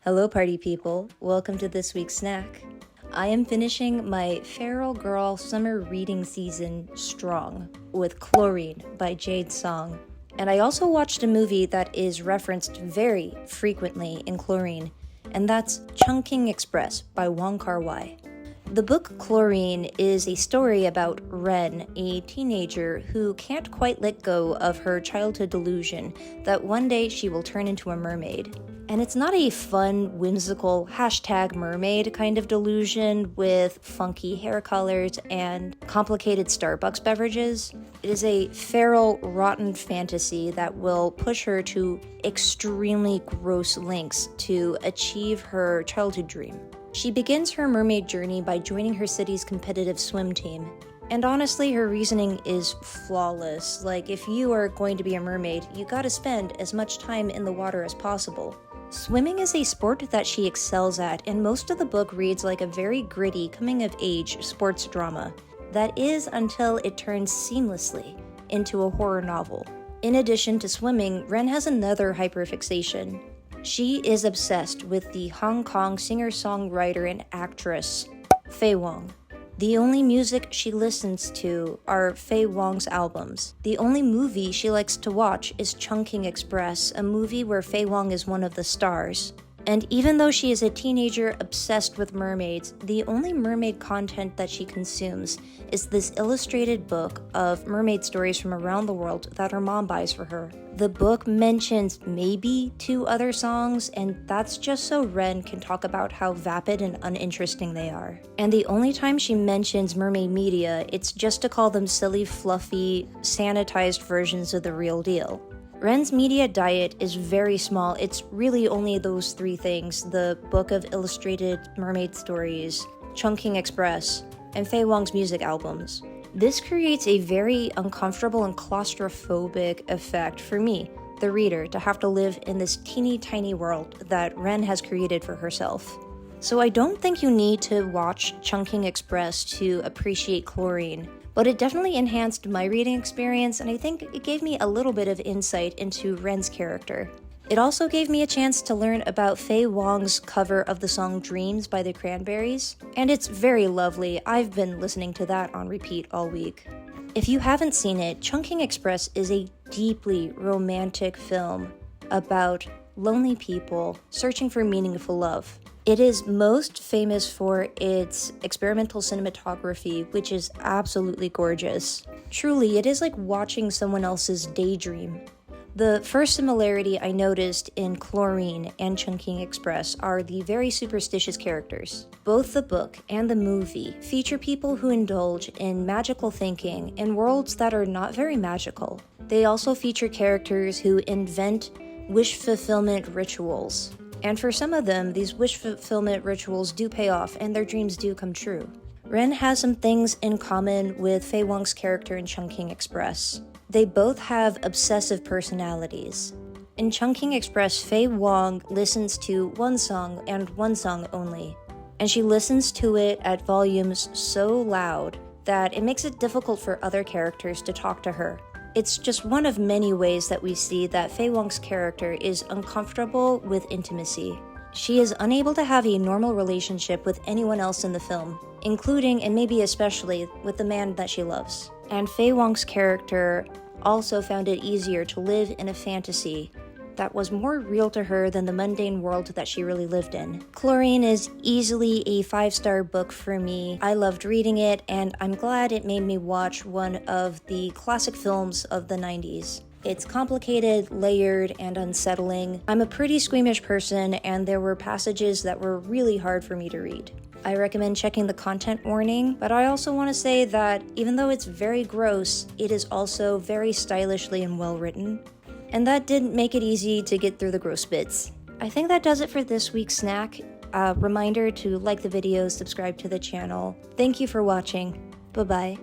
Hello party people, welcome to this week's snack. I am finishing my Feral Girl summer reading season strong with Chlorine by Jade song. And I also watched a movie that is referenced very frequently in Chlorine, and that's Chungking Express by Wong. The book Chlorine is a story about Ren, a teenager who can't quite let go of her childhood delusion that one day she will turn into a mermaid. And it's not a fun, whimsical #mermaid kind of delusion with funky hair colors and complicated Starbucks beverages. It is a feral, rotten fantasy that will push her to extremely gross lengths to achieve her childhood dream. She begins her mermaid journey by joining her city's competitive swim team. And honestly, her reasoning is flawless. Like, if you are going to be a mermaid, you gotta spend as much time in the water as possible. Swimming is a sport that she excels at, and most of the book reads like a very gritty, coming-of-age sports drama. That is until it turns seamlessly into a horror novel. In addition to swimming, Ren has another hyperfixation. She is obsessed with the Hong Kong singer-songwriter and actress, Wong. The only music she listens to are Wong's albums. The only movie she likes to watch is Chungking Express, a movie where Wong is one of the stars. And even though she is a teenager obsessed with mermaids, the only mermaid content that she consumes is this illustrated book of mermaid stories from around the world that her mom buys for her. The book mentions maybe 2 other songs, and that's just so Ren can talk about how vapid and uninteresting they are. And the only time she mentions mermaid media, it's just to call them silly, fluffy, sanitized versions of the real deal. Ren's media diet is very small. It's really only those 3 things: the book of illustrated mermaid stories, Chungking Express, and Wong's music albums. This creates a very uncomfortable and claustrophobic effect for me, the reader, to have to live in this teeny tiny world that Ren has created for herself. So I don't think you need to watch Chungking Express to appreciate Chlorine, but it definitely enhanced my reading experience, and I think it gave me a little bit of insight into Ren's character. It also gave me a chance to learn about Wong's cover of the song Dreams by the Cranberries, and it's very lovely. I've been listening to that on repeat all week. If you haven't seen it, Chungking Express is a deeply romantic film about lonely people searching for meaningful love. It is most famous for its experimental cinematography, which is absolutely gorgeous. Truly, it is like watching someone else's daydream. The first similarity I noticed in Chlorine and Chungking Express are the very superstitious characters. Both the book and the movie feature people who indulge in magical thinking in worlds that are not very magical. They also feature characters who invent wish fulfillment rituals. And for some of them, these wish fulfillment rituals do pay off and their dreams do come true. Ren has some things in common with Wong's character in Chungking Express. They both have obsessive personalities. In Chungking Express, Wong listens to one song and one song only. And she listens to it at volumes so loud that it makes it difficult for other characters to talk to her. It's just one of many ways that we see that Wong's character is uncomfortable with intimacy. She is unable to have a normal relationship with anyone else in the film, including and maybe especially with the man that she loves. And Wong's character also found it easier to live in a fantasy that was more real to her than the mundane world that she really lived in. Chlorine is easily a 5-star book for me. I loved reading it, and I'm glad it made me watch one of the classic films of the 90s. It's complicated, layered, and unsettling. I'm a pretty squeamish person, and there were passages that were really hard for me to read. I recommend checking the content warning, but I also want to say that even though it's very gross, it is also very stylishly and well written. And that didn't make it easy to get through the gross bits. I think that does it for this week's snack. Reminder to like the video, subscribe to the channel. Thank you for watching. Bye-bye.